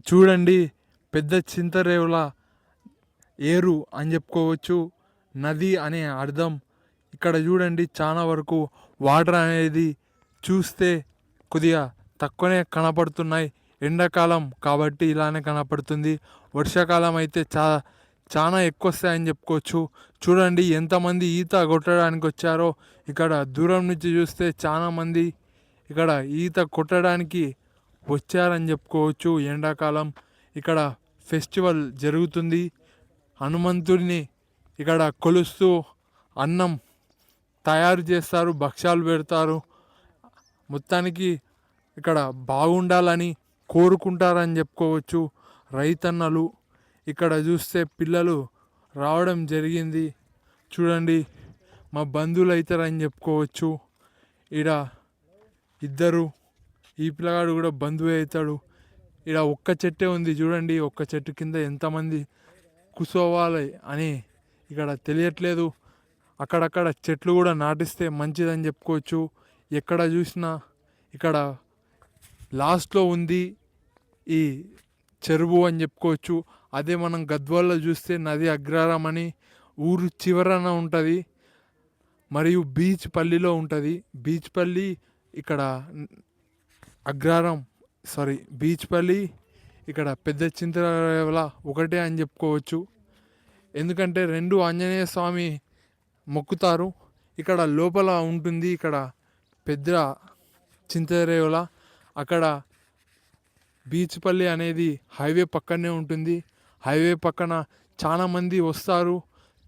చూడండి పెద్ద చింతరేవుల ఏరు అని చెప్పుకోవచ్చు. నది అనే అర్థం. ఇక్కడ చూడండి చాలా వరకు వాటర్ అనేది చూస్తే కొద్దిగా తక్కువనే కనపడుతున్నాయి. ఎండాకాలం కాబట్టి ఇలానే కనపడుతుంది. వర్షాకాలం అయితే చాలా ఎక్కువ వస్తాయని చెప్పుకోవచ్చు. చూడండి ఎంతమంది ఈత కొట్టడానికి వచ్చారో. ఇక్కడ దూరం నుంచి చూస్తే చాలామంది ఇక్కడ ఈత కొట్టడానికి వచ్చారని చెప్పుకోవచ్చు. ఎండాకాలం ఇక్కడ ఫెస్టివల్ జరుగుతుంది. హనుమంతుడిని ఇక్కడ కొలుస్తూ అన్నం తయారు చేస్తారు, భక్ష్యాలు పెడతారు. మొత్తానికి ఇక్కడ బాగుండాలని కోరుకుంటారని చెప్పుకోవచ్చు. రైతన్నలు ఇక్కడ చూస్తే పిల్లలు రావడం జరిగింది. చూడండి మా బంధువులు అవుతారని చెప్పుకోవచ్చు. ఈడ ఇద్దరు, ఈ పిల్లగాడు కూడా బంధువు అవుతాడు. ఈడ ఒక్క చెట్టే ఉంది చూడండి. ఒక్క చెట్టు కింద ఎంతమంది కూర్చోవాలి అని ఇక్కడ తెలియట్లేదు. అక్కడక్కడ చెట్లు కూడా నాటిస్తే మంచిదని చెప్పుకోవచ్చు. ఎక్కడ చూసినా ఇక్కడ లాస్ట్లో ఉంది ఈ చెరువు అని చెప్పుకోవచ్చు. అదే మనం గద్వాల్లో చూస్తే నది అగ్రహారం అని ఊరు చివరన ఉంటుంది, మరియు బీచ్ పల్లిలో ఉంటుంది. బీచ్ పల్లి ఇక్కడ అగ్రహారం, బీచ్ పల్లి ఇక్కడ పెద్ద చింతరేవుల ఒకటే అని చెప్పుకోవచ్చు. ఎందుకంటే రెండు ఆంజనేయ స్వామి మొక్కుతారు. ఇక్కడ లోపల ఉంటుంది ఇక్కడ పెద్ద చింతరేవుల. అక్కడ బీచ్ పల్లి అనేది హైవే పక్కనే ఉంటుంది. హైవే పక్కన చాలామంది వస్తారు.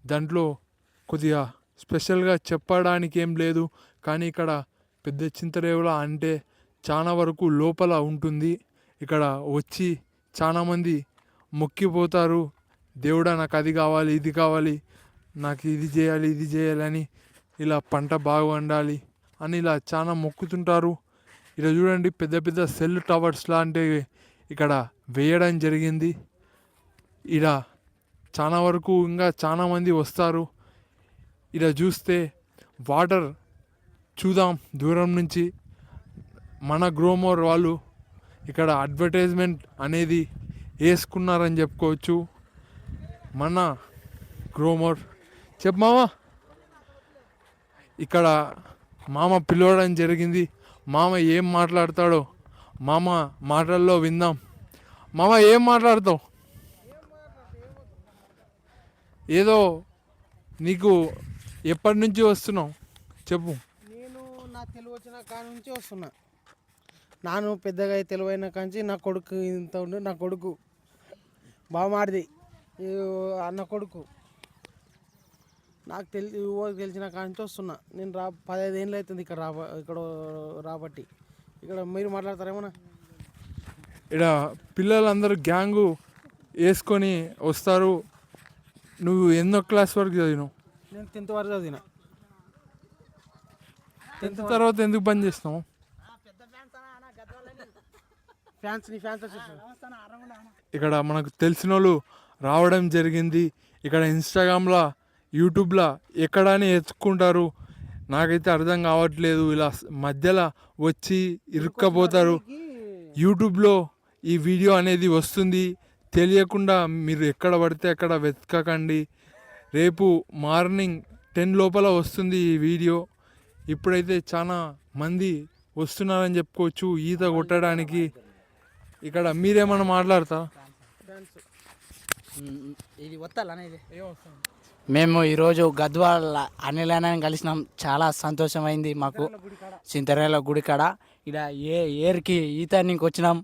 దాంట్లో కొద్దిగా స్పెషల్గా చెప్పడానికి ఏం లేదు, కానీ ఇక్కడ పెద్ద చింతరేవుల అంటే చాలా వరకు లోపల ఉంటుంది. ఇక్కడ వచ్చి చాలామంది మొక్కిపోతారు. దేవుడా నాకు అది కావాలి, ఇది కావాలి, నాకు ఇది చేయాలి, ఇది చేయాలని, ఇలా పంట బాగా వండాలి అని ఇలా చాలా మొక్కుతుంటారు. ఇలా చూడండి పెద్ద పెద్ద సెల్ టవర్స్ లాంటివి ఇక్కడ వేయడం జరిగింది. ఇలా చాలా వరకు ఇంకా చాలామంది వస్తారు. ఇలా చూస్తే వాటర్ చూద్దాం దూరం నుంచి. మన గ్రోమోర్ వాళ్ళు ఇక్కడ అడ్వర్టైజ్మెంట్ అనేది వేసుకున్నారని చెప్పుకోవచ్చు. మన గ్రోమోర్ మామ ఇక్కడ మామ పిలవడం జరిగింది. మామ ఏం మాట్లాడతాడో మామ మాటల్లో విందాం. మామ ఏం మాట్లాడతావు? ఏదో నీకు ఎప్పటి నుంచి వస్తున్నావు చెప్పు. నేను నా తెలివి వచ్చిన కాడి నుంచి వస్తున్నా. నాను పెద్దగా తెలివైన కాంచి నా కొడుకు ఇంత ఉండి, నా కొడుకు బామాడిది అన్న కొడుకు నాకు తెలిసిన కాడి నుంచి వస్తున్నా. నేను 15 ఏళ్ళు అవుతుంది ఇక్కడ రాబట్టి. ఇక్కడ మీరు మాట్లాడతారేమన్నా? ఇక్కడ పిల్లలందరూ గ్యాంగు వేసుకొని వస్తారు. నువ్వు ఎన్నో క్లాస్ వరకు చదివినావు? నేను 10th వరకు చదివిన. 10th తర్వాత ఎందుకు బంద్ చేస్తావు? ఇక్కడ మనకు తెలిసిన వాళ్ళు రావడం జరిగింది. ఇక్కడ ఇన్స్టాగ్రామ్లో, యూట్యూబ్లో ఎక్కడని ఎత్తుకుంటారు. నాకైతే అర్థం కావట్లేదు. ఇలా మధ్యలో వచ్చి ఇరుక్కపోతారు. యూట్యూబ్లో ఈ వీడియో అనేది వస్తుంది. తెలియకుండా మీరు ఎక్కడ పడితే అక్కడ వెతకకండి. రేపు మార్నింగ్ 10 లోపల వస్తుంది ఈ వీడియో. ఇప్పుడైతే చాలా మంది వస్తున్నారని చెప్పుకోవచ్చు ఈత కొట్టడానికి. ఇక్కడ మీరేమన్నా మాట్లాడతా? ఇది వస్తాలనేది మేము ఈరోజు గద్వాల అనిలనని కలిసినాం. చాలా సంతోషమైంది మాకు. చింతరేల గుడి కాడ ఇక్కడ ఏర్కి ఈతనికి వచ్చినాం.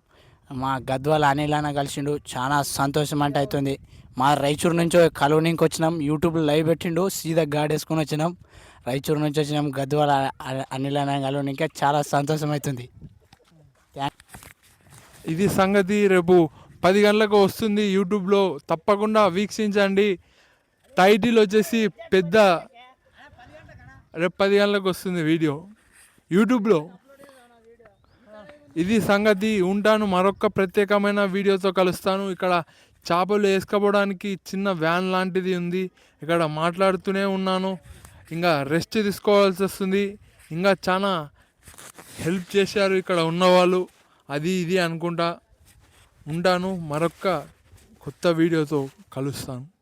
మా గద్వాల అనిలన కలిసిండు. చాలా సంతోషం అంటే అవుతుంది. మా రాయచూరు నుంచి కలువనికి వచ్చినాం. యూట్యూబ్లో లైవ్ పెట్టిండు. సీదా గాడి వేసుకొని వచ్చినాం. రాయచూరు నుంచి వచ్చినాం గద్వాల అనిలన కలువనికి. చాలా సంతోషం అవుతుంది. ఇది సంగతి. రేపు 10 గంటలకు వస్తుంది యూట్యూబ్లో, తప్పకుండా వీక్షించండి. టైటిల్ వచ్చేసి రేపు 10 గంటలకు వస్తుంది వీడియో యూట్యూబ్లో. ఇది సంగతి. ఉంటాను. మరొక ప్రత్యేకమైన వీడియోతో కలుస్తాను. ఇక్కడ చేపలు వేసుకోవడానికి చిన్న వ్యాన్ లాంటిది ఉంది. ఇక్కడ మాట్లాడుతూనే ఉన్నాను. ఇంకా రెస్ట్ తీసుకోవాల్సి వస్తుంది. ఇంకా చాలా హెల్ప్ చేశారు ఇక్కడ ఉన్నవాళ్ళు. అది ఇది అనుకుంటా. ఉంటాను, మరొక్క కొత్త వీడియోతో కలుస్తాను.